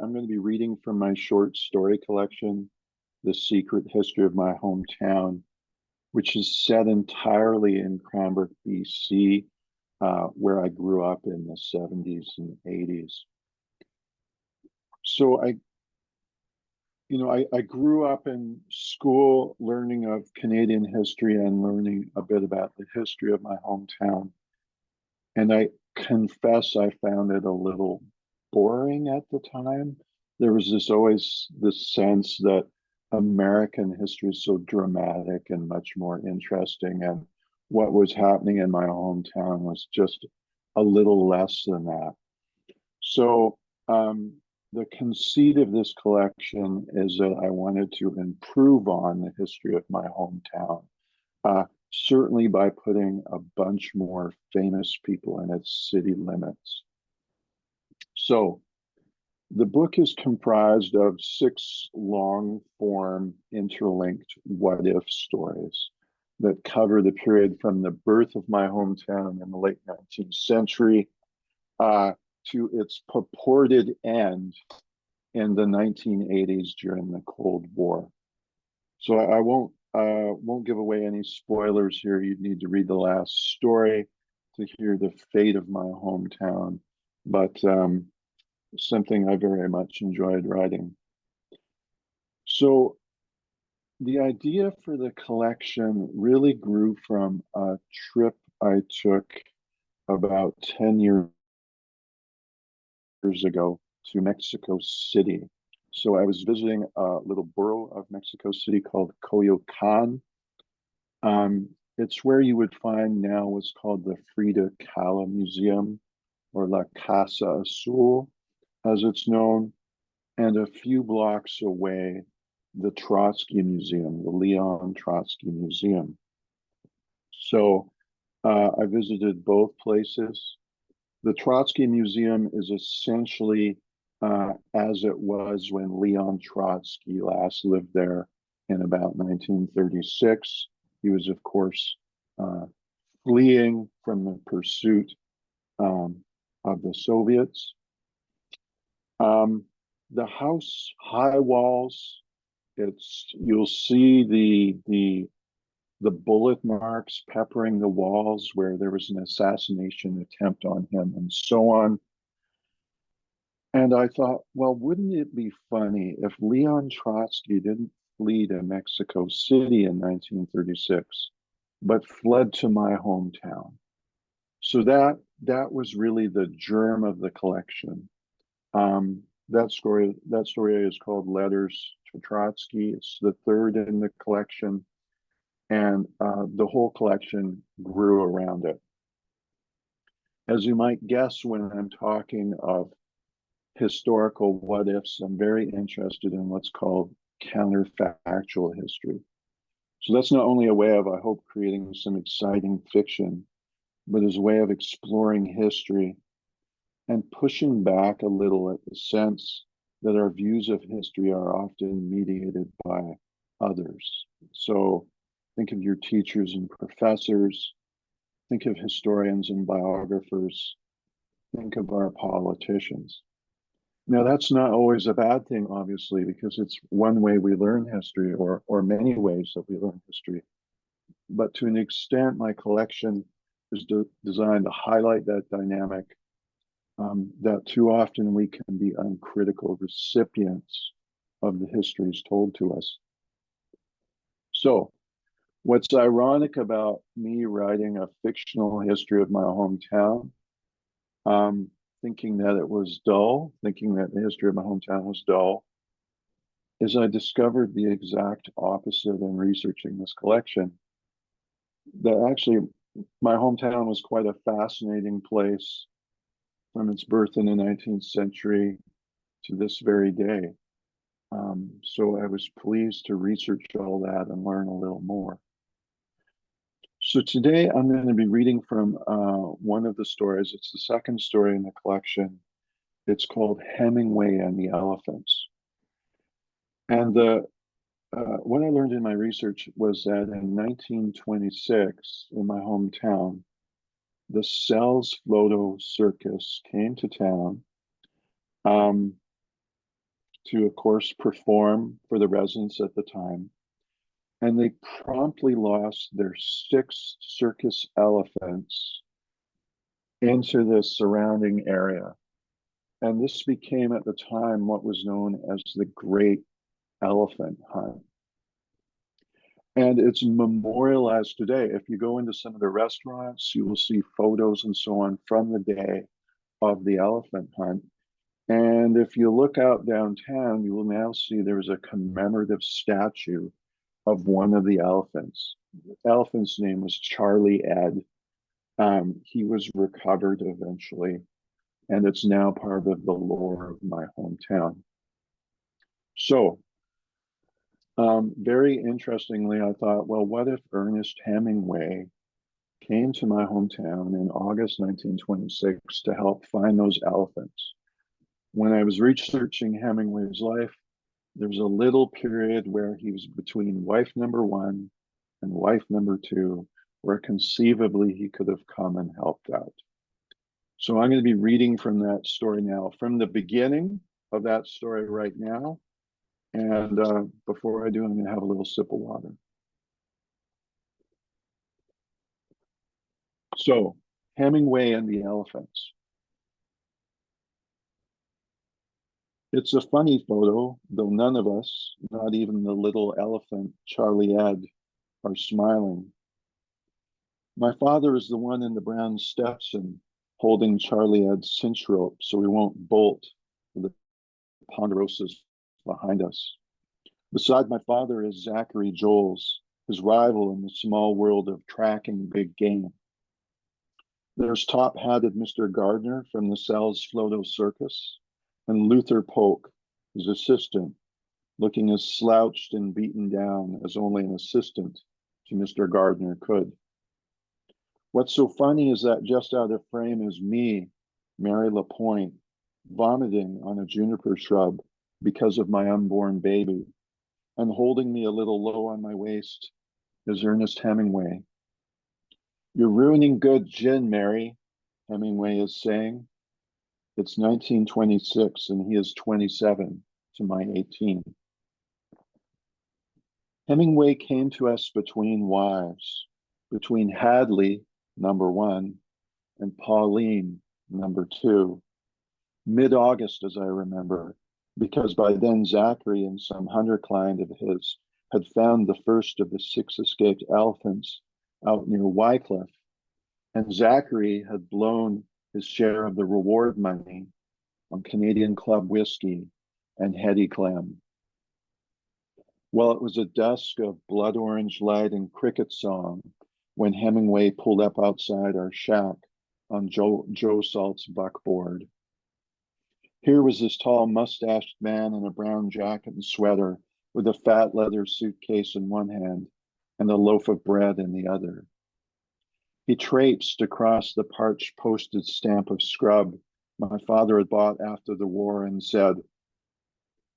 I'm going to be reading from my short story collection, The Secret History of My Hometown, which is set entirely in Cranbrook, BC, where I grew up in the 70s and 80s. So I grew up in school learning of Canadian history and learning a bit about the history of my hometown. And I confess I found it a little boring at the time. There was always this sense that American history is so dramatic and much more interesting, and what was happening in my hometown was just a little less than that. So the conceit of this collection is that I wanted to improve on the history of my hometown, certainly by putting a bunch more famous people in its city limits. So the book is comprised of 6 long-form interlinked what-if stories that cover the period from the birth of my hometown in the late 19th century to its purported end in the 1980s during the Cold War. So I won't give away any spoilers here. You'd need to read the last story to hear the fate of my hometown, but something I very much enjoyed writing. So the idea for the collection really grew from a trip I took about 10 years ago to Mexico City. So I was visiting a little borough of Mexico City called Coyoacan. It's where you would find now what's called the Frida Kahlo Museum, or La Casa Azul, as it's known, and a few blocks away, the Trotsky Museum, the Leon Trotsky Museum. So I visited both places. The Trotsky Museum is essentially as it was when Leon Trotsky last lived there in about 1936. He was, of course, fleeing from the pursuit of the Soviets. The house, high walls. You'll see the bullet marks peppering the walls where there was an assassination attempt on him, and so on. And I thought, well, wouldn't it be funny if Leon Trotsky didn't flee to Mexico City in 1936, but fled to my hometown? So that was really the germ of the collection. That story is called Letters to Trotsky. It's the 3rd in the collection, and the whole collection grew around it. As you might guess, when I'm talking of historical what-ifs, I'm very interested in what's called counterfactual history. So that's not only a way of, I hope, creating some exciting fiction, but as a way of exploring history and pushing back a little at the sense that our views of history are often mediated by others. So think of your teachers and professors, think of historians and biographers, think of our politicians. Now, that's not always a bad thing, obviously, because it's one way we learn history, or many ways that we learn history. But to an extent, my collection is designed to highlight that dynamic, that too often we can be uncritical recipients of the histories told to us. So what's ironic about me writing a fictional history of my hometown, thinking that it was dull, thinking that the history of my hometown was dull, is I discovered the exact opposite in researching this collection. That actually my hometown was quite a fascinating place from its birth in the 19th century to this very day. So I was pleased to research all that and learn a little more. So today I'm going to be reading from one of the stories. It's the 2nd story in the collection. It's called Hemingway and the Elephants. And what I learned in my research was that in 1926, in my hometown, the Sells Floto Circus came to town. to, of course, perform for the residents at the time. And they promptly lost their 6 circus elephants into the surrounding area. And this became at the time what was known as the Great Elephant Hunt. And it's memorialized today. If you go into some of the restaurants, you will see photos and so on from the day of the elephant hunt. And if you look out downtown, you will now see there's a commemorative statue of one of the elephants. The elephant's name was Charlie Ed. He was recovered eventually, and it's now part of the lore of my hometown. So, very interestingly, I thought, well, what if Ernest Hemingway came to my hometown in August 1926 to help find those elephants? When I was researching Hemingway's life, there was a little period where he was between wife number 1 and wife number 2, where conceivably he could have come and helped out. So I'm going to be reading from that story now, from the beginning of that story right now. And before I do, I'm going to have a little sip of water. So, Hemingway and the elephants. It's a funny photo, though none of us, not even the little elephant, Charlie Ed, are smiling. My father is the one in the brown Stetson holding Charlie Ed's cinch rope so he won't bolt with the ponderosas behind us. Beside my father is Zachary Joels, his rival in the small world of tracking big game. There's top-hatted Mr. Gardner from the Sal's Floto Circus, and Luther Polk, his assistant, looking as slouched and beaten down as only an assistant to Mr. Gardner could. What's so funny is that just out of frame is me, Mary Lapointe, vomiting on a juniper shrub because of my unborn baby, and holding me a little low on my waist is Ernest Hemingway. You're ruining good gin, Mary, Hemingway is saying. It's 1926 and he is 27 to my 18. Hemingway came to us between wives, between Hadley, number 1, and Pauline, number 2, mid-August, as I remember, because by then Zachary and some hunter client of his had found the first of the 6 escaped elephants out near Wycliffe, and Zachary had blown his share of the reward money on Canadian Club whiskey and heady clam. Well, it was a dusk of blood orange light and cricket song when Hemingway pulled up outside our shack on Joe Salt's buckboard. Here was this tall mustached man in a brown jacket and sweater with a fat leather suitcase in one hand and a loaf of bread in the other. He traipsed across the parched postage stamp of scrub my father had bought after the war and said,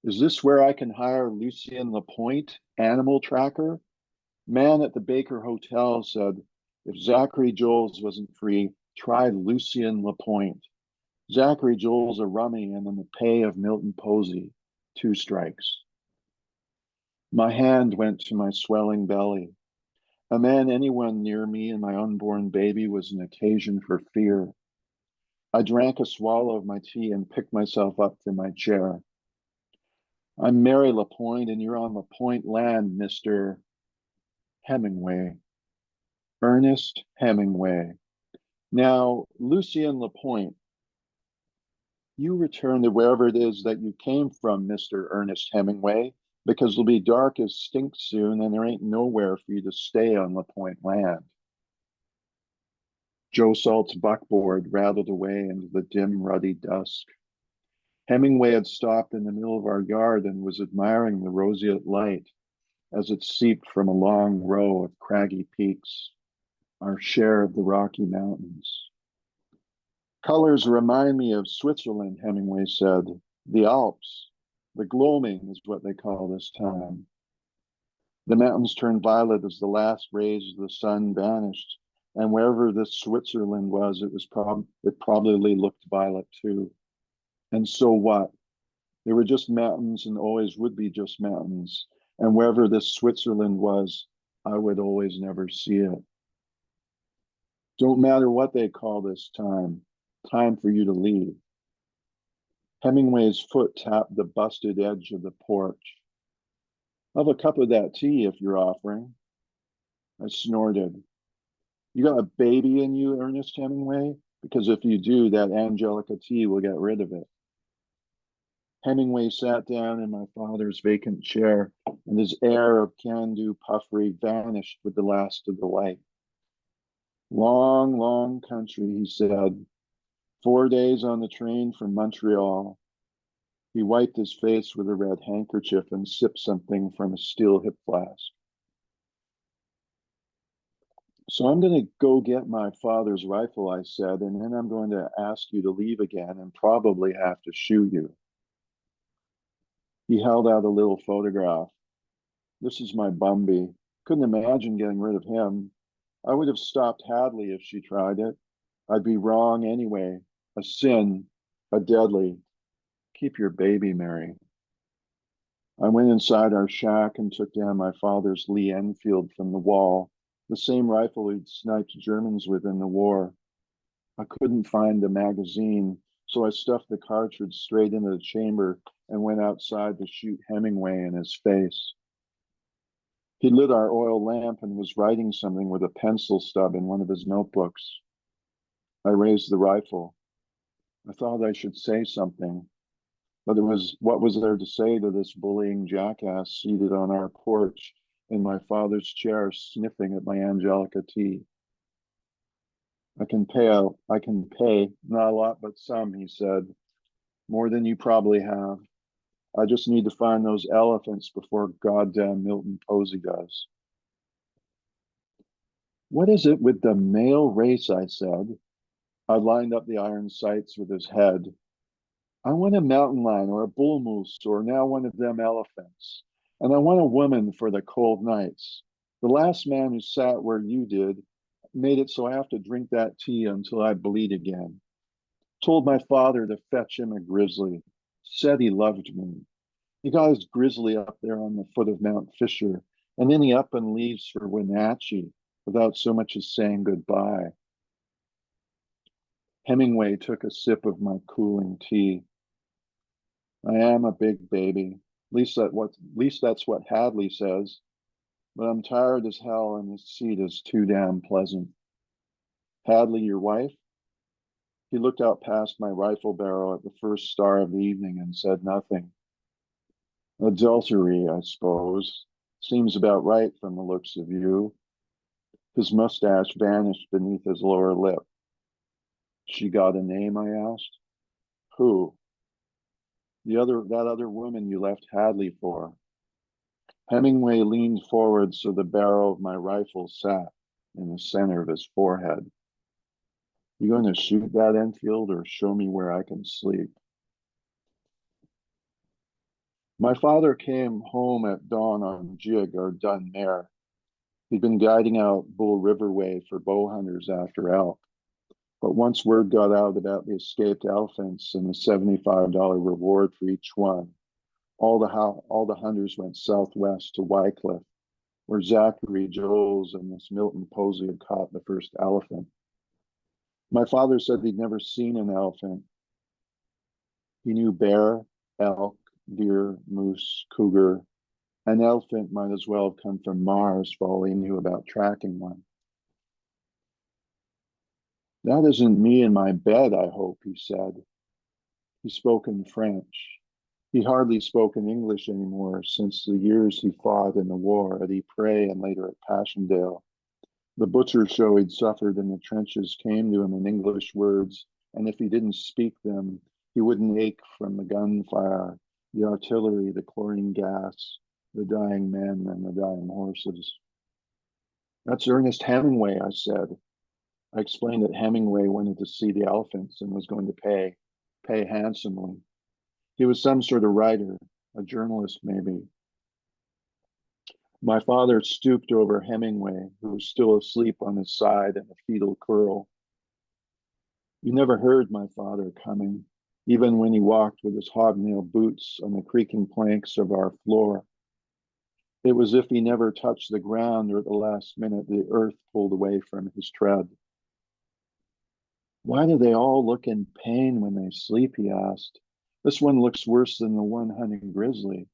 "Is this where I can hire Lucien Lapointe, animal tracker?" Man at the Baker Hotel said, "If Zachary Joels wasn't free, try Lucien Lapointe. Zachary Joel's a rummy and in the pay of Milton Posey. 2 strikes." My hand went to my swelling belly. A man, anyone near me and my unborn baby was an occasion for fear. I drank a swallow of my tea and picked myself up from my chair. "I'm Mary Lapointe, and you're on Lapointe land, Mr. Hemingway. Ernest Hemingway. Now, Lucien Lapointe, you return to wherever it is that you came from, Mr. Ernest Hemingway, because it'll be dark as stink soon, and there ain't nowhere for you to stay on Lapointe land." Joe Salt's buckboard rattled away into the dim, ruddy dusk. Hemingway had stopped in the middle of our yard and was admiring the roseate light as it seeped from a long row of craggy peaks, our share of the Rocky Mountains. "Colors remind me of Switzerland," Hemingway said. "The Alps. The gloaming is what they call this time." The mountains turned violet as the last rays of the sun vanished, and wherever this Switzerland was, it probably looked violet too. And so what? They were just mountains and always would be just mountains. And wherever this Switzerland was, I would always never see it. Don't matter what they call this time, time for you to leave. Hemingway's foot tapped the busted edge of the porch. Have a cup of that tea if you're offering. I snorted. You got a baby in you, Ernest Hemingway? Because if you do, that Angelica tea will get rid of it. Hemingway sat down in my father's vacant chair, and his air of can-do puffery vanished with the last of the light. Long, long country, he said. 4 days on the train from Montreal. He wiped his face with a red handkerchief and sipped something from a steel hip flask. So I'm going to go get my father's rifle, I said, and then I'm going to ask you to leave again and probably have to shoot you. He held out a little photograph. This is my Bumby. Couldn't imagine getting rid of him. I would have stopped Hadley if she tried it. I'd be wrong anyway. A sin, a deadly. Keep your baby, Mary. I went inside our shack and took down my father's Lee Enfield from the wall, the same rifle he'd sniped Germans with in the war. I couldn't find the magazine, so I stuffed the cartridge straight into the chamber and went outside to shoot Hemingway in his face. He lit our oil lamp and was writing something with a pencil stub in one of his notebooks. I raised the rifle. I thought I should say something, but what was there to say to this bullying jackass seated on our porch in my father's chair, sniffing at my Angelica tea? I can pay, not a lot, but some, he said, more than you probably have. I just need to find those elephants before goddamn Milton Posey does. What is it with the male race, I said. I lined up the iron sights with his head. I want a mountain lion or a bull moose or now one of them elephants. And I want a woman for the cold nights. The last man who sat where you did made it so I have to drink that tea until I bleed again. Told my father to fetch him a grizzly. Said he loved me. He got his grizzly up there on the foot of Mount Fisher, and then he up and leaves for Wenatchee without so much as saying goodbye. Hemingway took a sip of my cooling tea. I am a big baby. At least that's what Hadley says. But I'm tired as hell and this seat is too damn pleasant. Hadley, your wife? He looked out past my rifle barrel at the first star of the evening and said nothing. Adultery, I suppose. Seems about right from the looks of you. His mustache vanished beneath his lower lip. She got a name, I asked. Who? That other woman you left Hadley for. Hemingway leaned forward so the barrel of my rifle sat in the center of his forehead. You going to shoot that Enfield or show me where I can sleep? My father came home at dawn on Jig or Dun Mare. He'd been guiding out Bull River way for bow hunters after elk. But once word got out about the escaped elephants and the $75 reward for each one, all the hunters went southwest to Wycliffe, where Zachary Joles and this Milton Posey had caught the first elephant. My father said he'd never seen an elephant. He knew bear, elk, deer, moose, cougar. An elephant might as well have come from Mars for all he knew about tracking one. That isn't me in my bed, I hope, he said. He spoke in French. He hardly spoke in English anymore since the years he fought in the war at Ypres and later at Passchendaele. The butcher show he'd suffered in the trenches came to him in English words, and if he didn't speak them, he wouldn't ache from the gunfire, the artillery, the chlorine gas, the dying men, and the dying horses. That's Ernest Hemingway, I said. I explained that Hemingway wanted to see the elephants and was going to pay handsomely. He was some sort of writer, a journalist maybe. My father stooped over Hemingway, who was still asleep on his side in a fetal curl. You never heard my father coming. even when he walked with his hobnail boots on the creaking planks of our floor. It was as if he never touched the ground, or at the last minute the earth pulled away from his tread. Why do they all look in pain when they sleep? He asked. This one looks worse than the one hunting grizzly.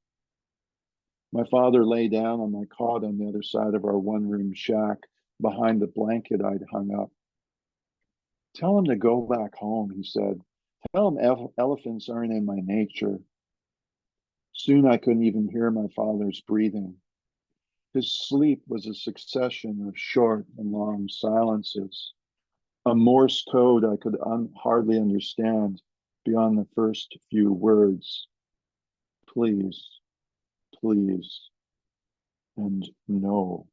My father lay down on my cot on the other side of our one-room shack behind the blanket I'd hung up. Tell him to go back home, he said. Tell him elephants aren't in my nature. Soon I couldn't even hear my father's breathing. His sleep was a succession of short and long silences, a Morse code I could hardly understand beyond the first few words. Please, please, and no.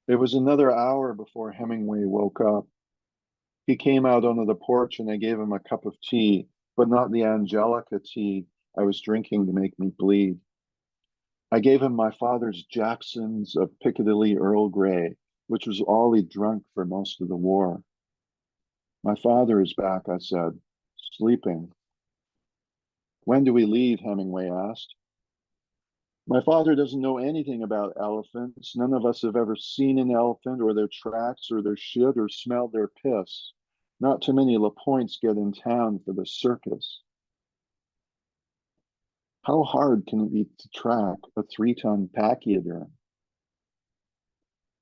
It was another hour before Hemingway woke up. He came out onto the porch and I gave him a cup of tea, but not the Angelica tea I was drinking to make me bleed. I gave him my father's Jackson's of Piccadilly Earl Grey, which was all he'd drunk for most of the war. My father is back, I said, sleeping. When do we leave? Hemingway asked. My father doesn't know anything about elephants. None of us have ever seen an elephant or their tracks or their shit or smelled their piss. Not too many LaPointes get in town for the circus. How hard can it be to track a 3-ton pachyderm?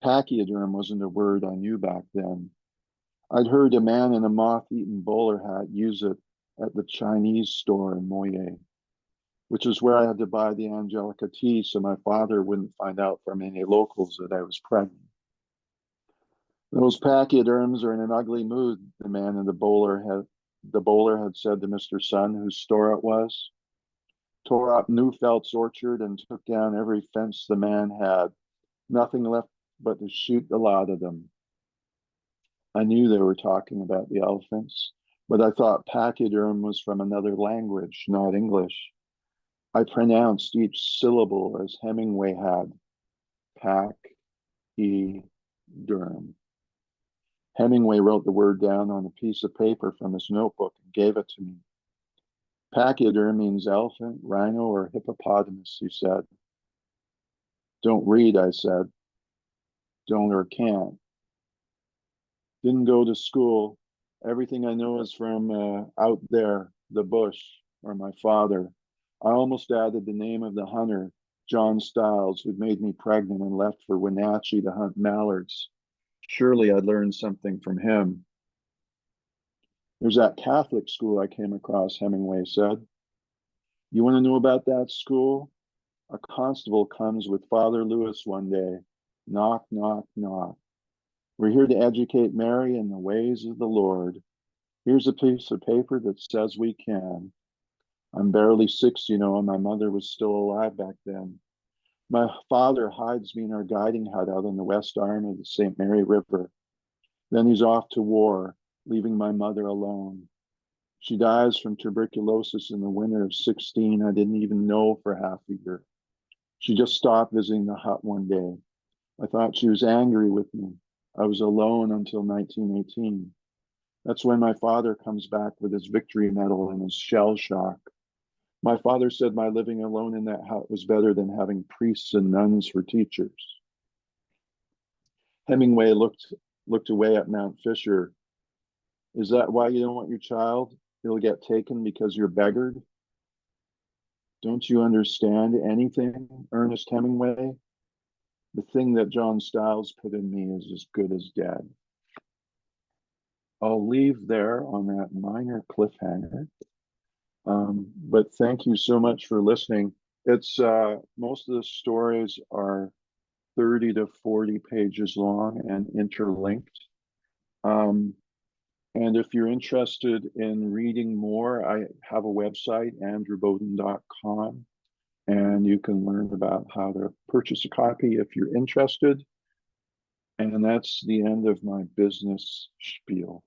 Pachyderm wasn't a word I knew back then. I'd heard a man in a moth-eaten bowler hat use it at the Chinese store in Moye, which is where I had to buy the Angelica tea so my father wouldn't find out from any locals that I was pregnant. Those pachyderms are in an ugly mood, the man in the bowler had said to Mr. Sun, whose store it was. Tore up Neufeld's orchard and took down every fence the man had. Nothing left but to shoot the lot of them. I knew they were talking about the elephants, but I thought pachyderm was from another language, not English. I pronounced each syllable as Hemingway had. Pack-e-derm. Hemingway wrote the word down on a piece of paper from his notebook and gave it to me. Pachyderm means elephant, rhino, or hippopotamus, he said. Don't read, I said. Don't or can't. Didn't go to school. Everything I know is from out there, the bush, or my father. I almost added the name of the hunter, John Stiles, who'd made me pregnant and left for Wenatchee to hunt mallards. Surely I'd learned something from him. There's that Catholic school I came across, Hemingway said. You want to know about that school? A constable comes with Father Lewis one day. Knock, knock, knock. We're here to educate Mary in the ways of the Lord. Here's a piece of paper that says we can. I'm barely 6, you know, and my mother was still alive back then. My father hides me in our guiding hut out on the west arm of the St. Mary River. Then he's off to war, leaving my mother alone. She dies from tuberculosis in the winter of 16. I didn't even know for half a year. She just stopped visiting the hut one day. I thought she was angry with me. I was alone until 1918. That's when my father comes back with his victory medal and his shell shock. My father said my living alone in that hut was better than having priests and nuns for teachers. Hemingway looked away at Mount Fisher. Is that why you don't want your child? He'll get taken because you're beggared? Don't you understand anything, Ernest Hemingway? The thing that John Stiles put in me is as good as dead. I'll leave there on that minor cliffhanger. But thank you so much for listening. It's most of the stories are 30 to 40 pages long and interlinked. And if you're interested in reading more, I have a website, andrewboden.com, and you can learn about how to purchase a copy if you're interested. And that's the end of my business spiel.